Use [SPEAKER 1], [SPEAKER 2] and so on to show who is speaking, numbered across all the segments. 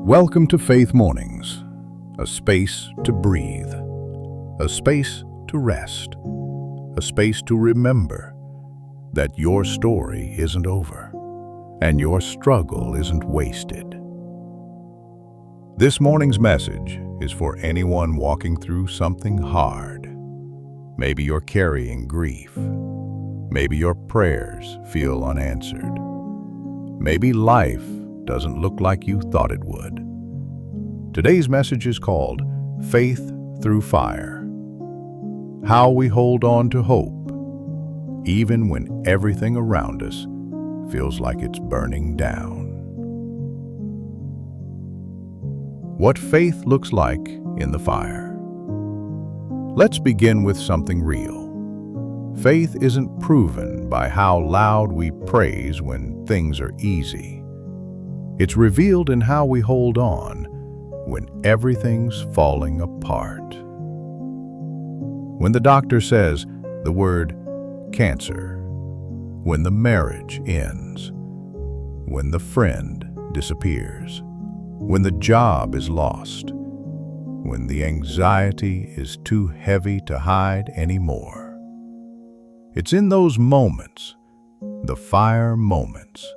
[SPEAKER 1] Welcome to Faith Mornings, a space to breathe, a space to rest, a space to remember that your story isn't over and your struggle isn't wasted. This morning's message is for anyone walking through something hard. Maybe you're carrying grief. Maybe your prayers feel unanswered. Maybe life doesn't look like you thought it would. Today's message is called Faith Through Fire. How we hold on to hope, even when everything around us feels like it's burning down. What faith looks like in the fire. Let's begin with something real. Faith isn't proven by how loud we praise when things are easy. It's revealed in how we hold on when everything's falling apart. When the doctor says the word cancer, when the marriage ends, when the friend disappears, when the job is lost, when the anxiety is too heavy to hide anymore. It's in those moments, the fire moments,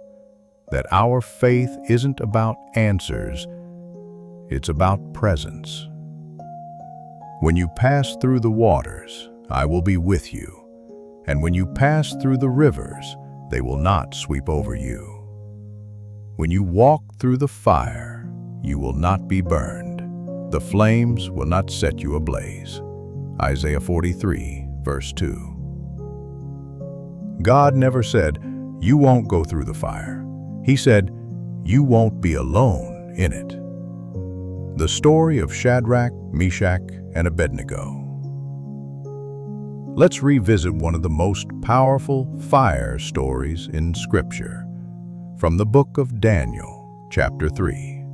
[SPEAKER 1] that our faith isn't about answers, it's about presence. When you pass through the waters, I will be with you, and when you pass through the rivers, they will not sweep over you. When you walk through the fire, you will not be burned. The flames will not set you ablaze. Isaiah 43, verse 2. God never said, "You won't go through the fire." He said, "You won't be alone in it." The story of Shadrach, Meshach, and Abednego. Let's revisit one of the most powerful fire stories in Scripture, from the book of Daniel, chapter 3.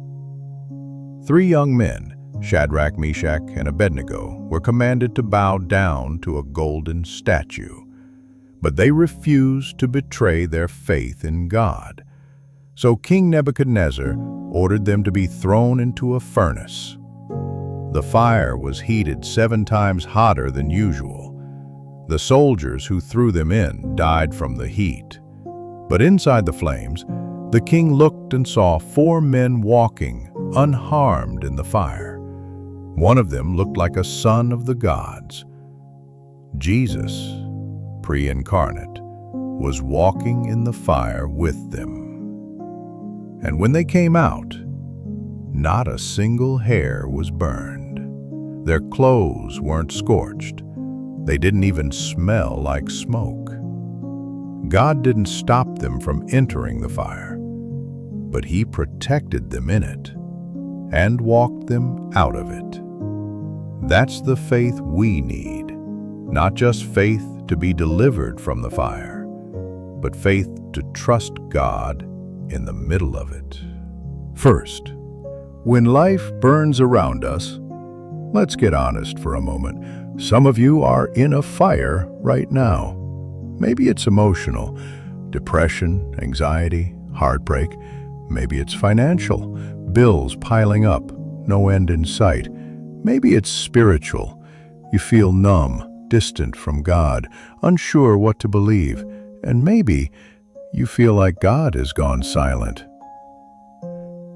[SPEAKER 1] Three young men, Shadrach, Meshach, and Abednego, were commanded to bow down to a golden statue, but they refused to betray their faith in God. So King Nebuchadnezzar ordered them to be thrown into a furnace. The fire was heated 7 times hotter than usual. The soldiers who threw them in died from the heat. But inside the flames, the king looked and saw 4 men walking unharmed in the fire. One of them looked like a son of the gods. Jesus, pre-incarnate, was walking in the fire with them. And when they came out, not a single hair was burned. Their clothes weren't scorched. They didn't even smell like smoke. God didn't stop them from entering the fire, but He protected them in it and walked them out of it. That's the faith we need, not just faith to be delivered from the fire, but faith to trust God in the middle of it. First, when life burns around us, let's get honest for a moment. Some of you are in a fire right now. Maybe it's emotional, depression, anxiety, heartbreak. Maybe it's financial, bills piling up, no end in sight. Maybe it's spiritual. You feel numb, distant from God, unsure what to believe, and maybe you feel like God has gone silent.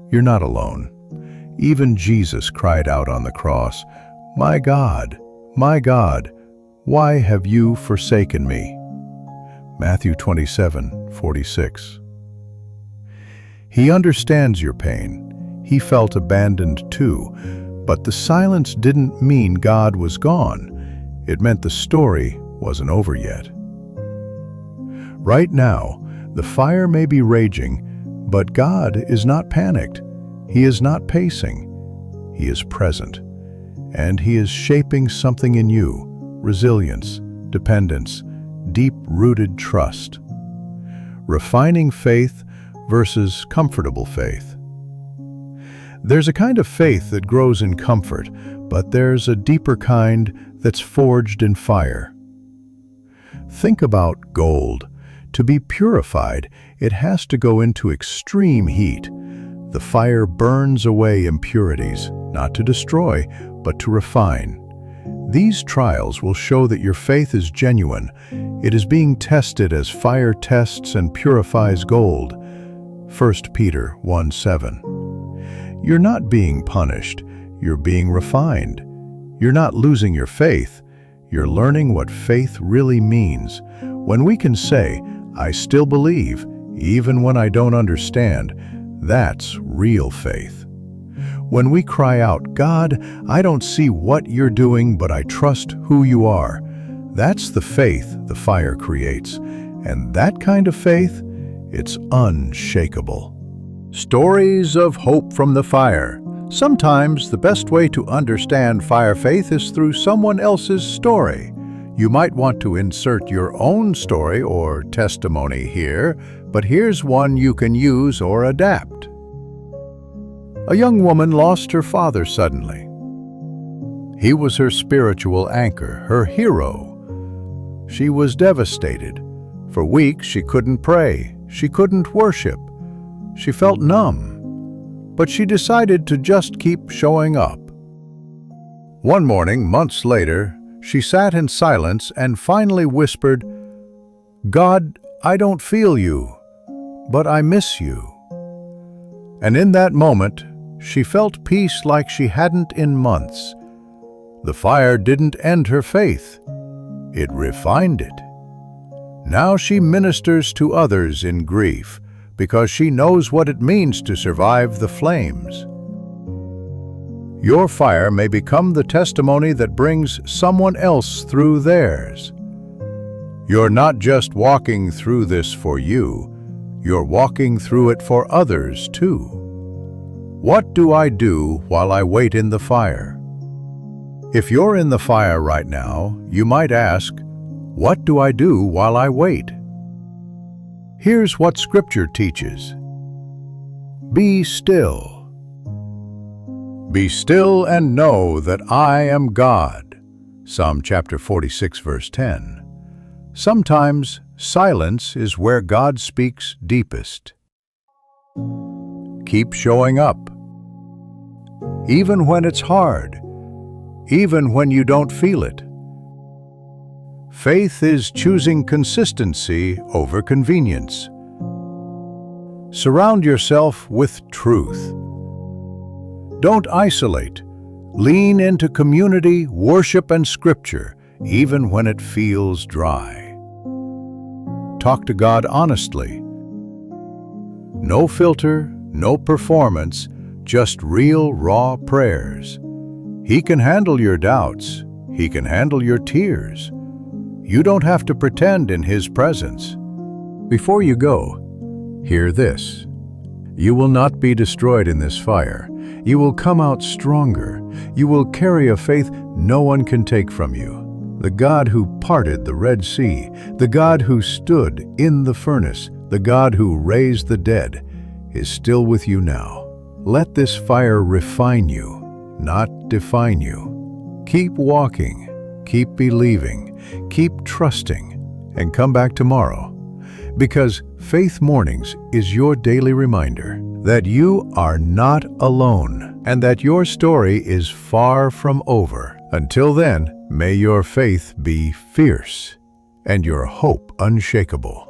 [SPEAKER 1] You're not alone. Even Jesus cried out on the cross, my God, why have you forsaken me?" Matthew 27:46. He understands your pain. He felt abandoned too, but the silence didn't mean God was gone. It meant the story wasn't over yet. Right now, the fire may be raging, but God is not panicked. He is not pacing. He is present, and He is shaping something in you: resilience, dependence, deep-rooted trust. Refining faith versus comfortable faith. There's a kind of faith that grows in comfort, but there's a deeper kind that's forged in fire. Think about gold. To be purified, it has to go into extreme heat. The fire burns away impurities, not to destroy, but to refine. These trials will show that your faith is genuine. It is being tested as fire tests and purifies gold. 1 Peter 1:7. You're not being punished, you're being refined. You're not losing your faith, you're learning what faith really means. When we can say, "I still believe, even when I don't understand," that's real faith. When we cry out, "God, I don't see what you're doing, but I trust who you are," that's the faith the fire creates. And that kind of faith, it's unshakable. Stories of hope from the fire. Sometimes the best way to understand fire faith is through someone else's story. You might want to insert your own story or testimony here, but here's one you can use or adapt. A young woman lost her father suddenly. He was her spiritual anchor, her hero. She was devastated. For weeks she couldn't pray, she couldn't worship. She felt numb, but she decided to just keep showing up. One morning, months later, she sat in silence and finally whispered, "God, I don't feel you, but I miss you." And in that moment, she felt peace like she hadn't in months. The fire didn't end her faith, it refined it. Now she ministers to others in grief because she knows what it means to survive the flames. Your fire may become the testimony that brings someone else through theirs. You're not just walking through this for you, you're walking through it for others too. What do I do while I wait in the fire? If you're in the fire right now, you might ask, what do I do while I wait? Here's what Scripture teaches. Be still. Be still and know that I am God. Psalm chapter 46, verse 10. Sometimes silence is where God speaks deepest. Keep showing up. Even when it's hard, even when you don't feel it. Faith is choosing consistency over convenience. Surround yourself with truth. Don't isolate. Lean into community, worship, and Scripture, even when it feels dry. Talk to God honestly. No filter, no performance, just real, raw prayers. He can handle your doubts. He can handle your tears. You don't have to pretend in His presence. Before you go, hear this. You will not be destroyed in this fire. You will come out stronger. You will carry a faith no one can take from you. The God who parted the Red Sea, the God who stood in the furnace, the God who raised the dead, is still with you now. Let this fire refine you, not define you. Keep walking, keep believing, keep trusting, and come back tomorrow. Because Faith Mornings is your daily reminder that you are not alone and that your story is far from over. Until then, may your faith be fierce and your hope unshakable.